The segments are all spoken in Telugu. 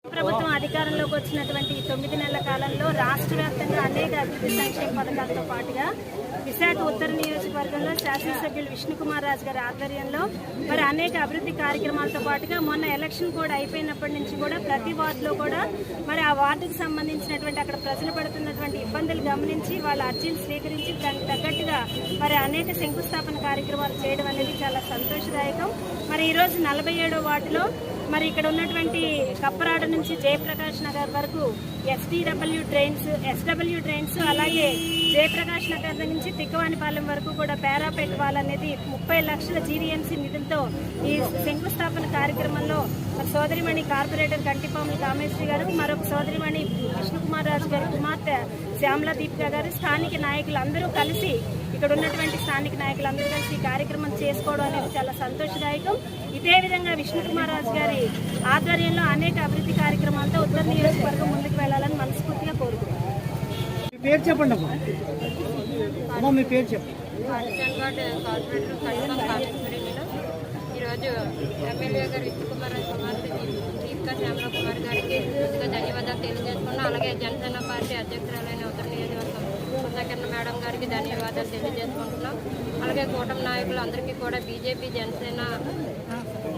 ప్రభుత్వం అధికారంలోకి వచ్చినటువంటి 9 నెలల కాలంలో రాష్ట్ర వ్యాప్తంగా అనేక అభివృద్ధి సంక్షేమ పథకాలతో పాటుగా విశాఖ ఉత్తర నియోజకవర్గంలో శాసనసభ్యులు విష్ణుకుమార్ రాజు గారి ఆధ్వర్యంలో మరి అనేక అభివృద్ధి కార్యక్రమాలతో పాటుగా మొన్న ఎలక్షన్ కూడా అయిపోయినప్పటి నుంచి కూడా ప్రతి వార్డులో కూడా మరి ఆ వార్డుకు సంబంధించినటువంటి అక్కడ ప్రజలు పడుతున్నటువంటి ఇబ్బందులు గమనించి వాళ్ళ అర్జీలు స్వీకరించి దానికి తగ్గట్టుగా మరి అనేక శంకుస్థాపన కార్యక్రమాలు చేయడం అనేది చాలా సంతోషదాయకం. మరి ఈరోజు 47వ వార్డులో మరి ఇక్కడ ఉన్నటువంటి కప్పరాడ నుంచి జయప్రకాష్ నగర్ వరకు ఎస్డబ్ల్యూ డ్రైన్స్ అలాగే జయప్రకాష్ నగర్ నుంచి తిక్కవానిపాలెం వరకు కూడా పేరాపెట్ వాలనేది 30 లక్షల జీవీఎంసీ నిధులతో ఈ శంకుస్థాపన కార్యక్రమంలో సోదరిమణి కార్పొరేటర్ కంటిపాముల కామేశ్వరి గారు, మరొక సోదరిమణి విష్ణుకుమార్ రాజు గారి కుమార్తె శ్యామలా దీపిక గారు, స్థానిక నాయకులు అందరూ కలిసి ఇక్కడ ఉన్నటువంటి స్థానిక నాయకులందరూ కలిసి ఈ కార్యక్రమం చేసుకోవడం అనేది చాలా సంతోషదాయకం. ఇదే విధంగా విష్ణుకుమార్ రాజు గారి ఆధ్వర్యంలో అనేక అభివృద్ధి కార్యక్రమాలతో ఉత్తర నియోజకవర్గం ముందుకు వెళ్లాలని మనస్ఫూర్తిగా కోరుకుంటున్నాను. ఈరోజు ఎమ్మెల్యే గారు విష్ణుకుమార్ రాజు కుమార్తె దీపికా శ్యామలా కుమార్ గారికి ముందుగా ధన్యవాదాలు తెలియజేసుకున్నాం. అలాగే జనసేన పార్టీ అధ్యక్షురాలైన ఉత్తర నియోజకవర్గం సుధాకర్ మేడం గారికి ధన్యవాదాలు తెలియజేసుకుంటున్నాం. అలాగే కూటమి నాయకులు అందరికీ కూడా బీజేపీ, జనసేన,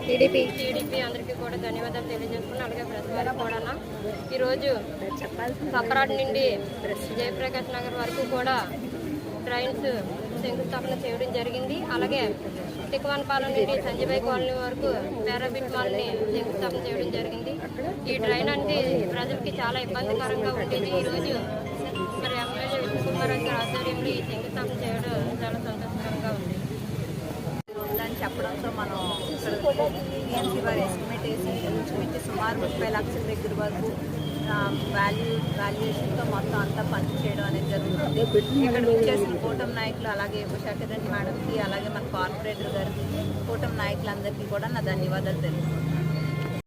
టీడీపీ అందరికీ కూడా ధన్యవాదాలు తెలియజేసుకున్నాం. అలాగే ప్రెస్ వారికి కూడా ఈరోజు కప్పరాడు నుండి జయప్రకాష్ నగర్ వరకు కూడా డ్రైన్స్ శంకుస్థాపన చేయడం జరిగింది. అలాగే తిక్కవానిపాలెం నుండి సంజయ్ కాలనీ వరకు పేరాబిట్ మాల్ని శంకుస్థాపన చేయడం జరిగింది. ఈ డ్రైన్ అంటే ప్రజలకి చాలా ఇబ్బందికరంగా ఉండేది. ఈరోజు మరి ఎమ్మెల్యే విష్ణుకుమార్ గారి ఆధ్వర్యంలో ఈ శంకుస్థాపన చేయడం చాలా సంతోషకరంగా ఉంది అని చెప్పడంతో మనం టీఎంసీ వారు ఎస్టిమేట్ వేసి ఇంచుమించు సుమారు 30 లక్షల దగ్గర వరకు వాల్యుయేషన్తో మొత్తం అంతా పని చేయడం అనేది జరుగుతుంది. ఇక్కడ వచ్చేసిన కూటమి నాయకులు అలాగే ఉషాకిరణ్ మేడంకి అలాగే మన కార్పొరేటర్ గారికి కూటమి నాయకులందరికీ కూడా నా ధన్యవాదాలు తెలుపుతున్నాను.